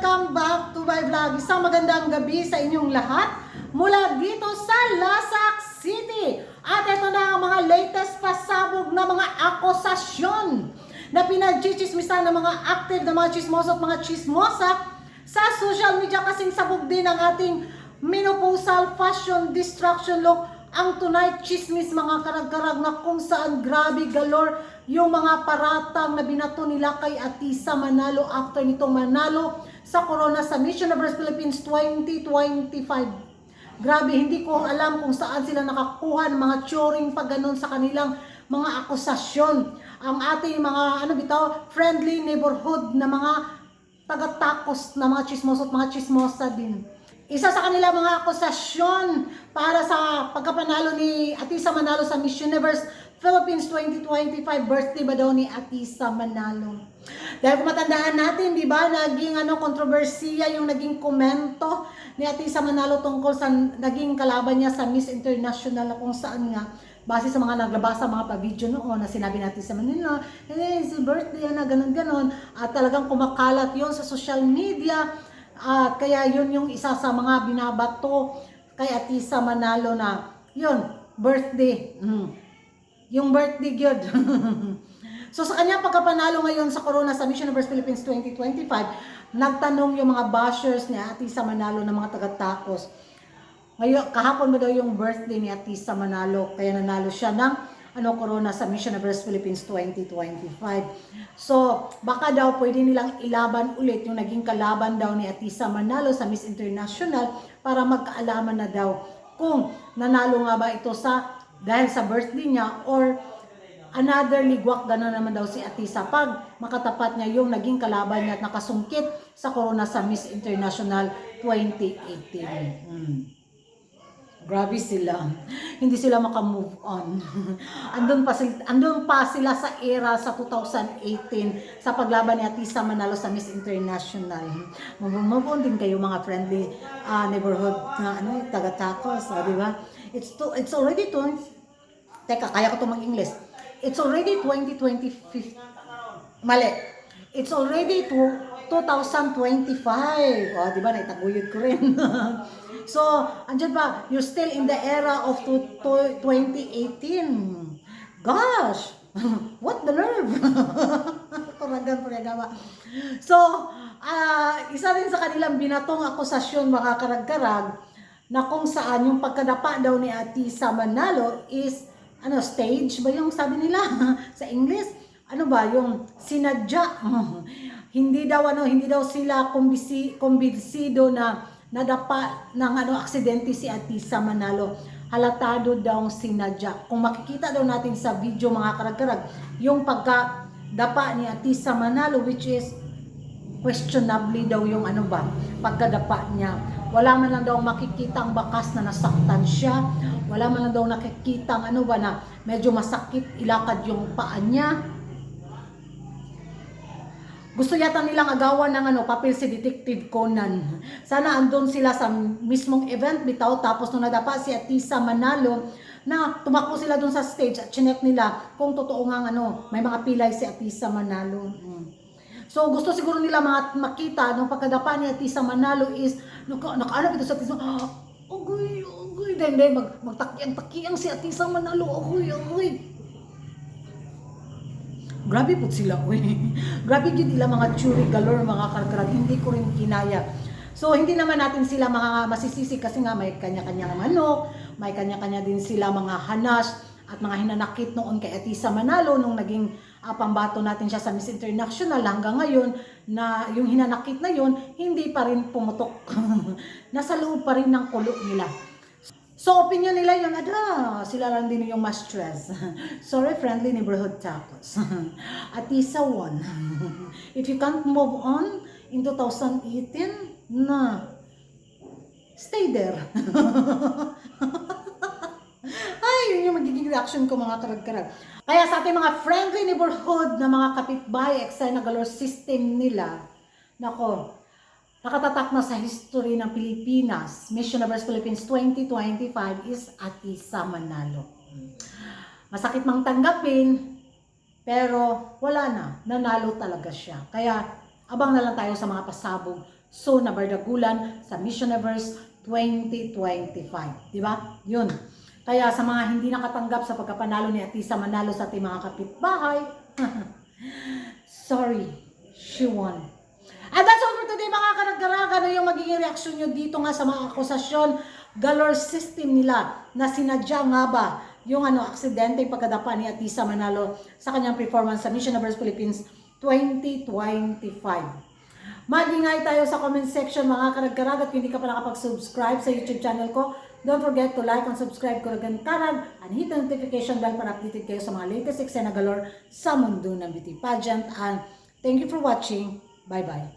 welcome back to my vlog. Isang magandang gabi sa inyong lahat mula dito sa Lasak City. At ito na ang mga latest pasabog na mga akusasyon na pinagchichismisan ng mga active na mga chismoso at mga chismosa sa social media, kasing sabog din ang ating menopausal fashion destruction look. Ang tonight chismis, mga karag-karag, na kung saan grabe galore yung mga paratang na binato nila kay Atisa Manalo after nitong manalo sa Corona sa Miss Universe Philippines 2025. Grabe, hindi ko alam kung saan sila nakakuha ng mga tsuring pag ganun sa kanilang mga akusasyon. Ang ating mga friendly neighborhood na mga taga-takos na mga chismoso at mga chismosa din. Isa sa kanila mga akusasyon para sa pagkapanalo ni Atisa Manalo sa Miss Universe Philippines 2025, birthday ba daw ni Atisa Manalo. Dahil kung matandaan natin, di ba, naging kontrobersiya yung naging komento ni Atisa Manalo tungkol sa naging kalaban niya sa Miss International, na kung saan nga, base sa mga naglabasa, mga pa-video noon na sinabi natin sa Manila, si birthday na ganon-ganon, at talagang kumakalat yon sa social media. At kaya yun yung isa sa mga binabato kay Atisa Manalo na yun, birthday. Yung birthday good. So sa kanya pagkapanalo ngayon sa Corona sa Miss Universe Philippines 2025, nagtanong yung mga bashers ni Atisa Manalo na mga taga-takos. Ngayon, kahapon ba daw yung birthday ni Atisa Manalo, kaya nanalo siya ng Corona sa Miss Universe Philippines 2025. So, baka daw pwede nilang ilaban ulit yung naging kalaban daw ni Atisa Manalo sa Miss International para magkaalaman na daw kung nanalo nga ba ito dahil sa birthday niya or another ligwak. Gano'n naman daw si Atisa pag makatapat niya yung naging kalaban niya at nakasungkit sa Corona sa Miss International 2018. Grabe sila. Hindi sila makamove on. andun pa sila sa era sa 2018 sa paglaban ni Atisa Manalo sa Miss International. Move on din kayo mga friendly neighborhood na taga-takos, di ba? It's already Teka, kaya ko to mag-English. It's already 2025. Mali. It's already 2025. Di ba? Naitaguyod ko rin. So, andyan ba? You're still in the era of 2018. Gosh! What the nerve? Kuragan. So, isa rin sa kanilang binatong akusasyon, mga karag-karag, na kung saan yung pagkadapa daw ni Atisa Manalo is, stage ba yung sabi nila sa English? Yung sinadya. Hindi daw sila kumbinsido na nadapa ng aksidente si Atisa Manalo. Halatado daw sinadya. Kung makikita daw natin sa video, mga karag-karag, yung pagkadapa ni Atisa Manalo, which is questionably daw yung pagkadapa niya. Wala man lang daw makikita ang bakas na nasaktan siya. Wala man lang daw nakikita ang na medyo masakit ilakad yung paa niya. Gusto yata nilang agawan ng papel si Detective Conan. Sana andun sila sa mismong event bitaw, tapos nung nadapa si Atisa Manalo, na tumakbo sila dun sa stage at chinek nila kung totoo nga may mga pilay si Atisa Manalo. So gusto siguro nila makita nung pagkadapa ni Atisa Manalo is nakaanap ito sa Atisa. Ugoy. Then magtakiang si Atisa Manalo. Ugoy. Grabe po sila, grabe yun nila mga tsuri galore, mga karkarag, hindi ko rin kinaya. So, hindi naman natin sila mga masisisi kasi nga may kanya-kanya manok, may kanya-kanya din sila mga hanas at mga hinanakit noon kay Atisa Manalo nung naging pambato natin siya sa Miss International hanggang ngayon na yung hinanakit na yun, hindi pa rin pumutok. Nasa loob pa rin ng kulo nila. So, opinion nila yun, sila lang din yung mas stress. Sorry, friendly neighborhood tacos. Atisa won. If you can't move on in 2018, stay there. Ay, yun yung magiging reaction ko, mga karag-karag. Kaya sa ating mga friendly neighborhood na mga kapitbahay, na galore system nila, nako, nakatatak na sa history ng Pilipinas, Miss Universe Philippines 2025 is Atisa Manalo. Masakit mang tanggapin, pero wala na, nanalo talaga siya. Kaya abang na lang tayo sa mga pasabog So, nabardagulan sa Miss Universe 2025. Di ba? Yun. Kaya sa mga hindi nakatanggap sa pagkapanalo ni Atisa Manalo sa ating mga kapitbahay, sorry, she won. And that's all for today mga karagkarag. Ano yung magiging reaksyon nyo dito nga sa mga akusasyon, galore system nila na sinadya nga ba yung aksidente pagkadapa ni Atisa Manalo sa kanyang performance sa Miss Universe Philippines 2025. Mag-ingay tayo sa comment section mga karagkarag at kung hindi ka pa nakapag-subscribe sa YouTube channel ko, don't forget to like and subscribe Kuragan Karag and hit the notification bell para updated kayo sa mga latest eksena galore sa mundo ng beauty pageant. And thank you for watching. Bye-bye.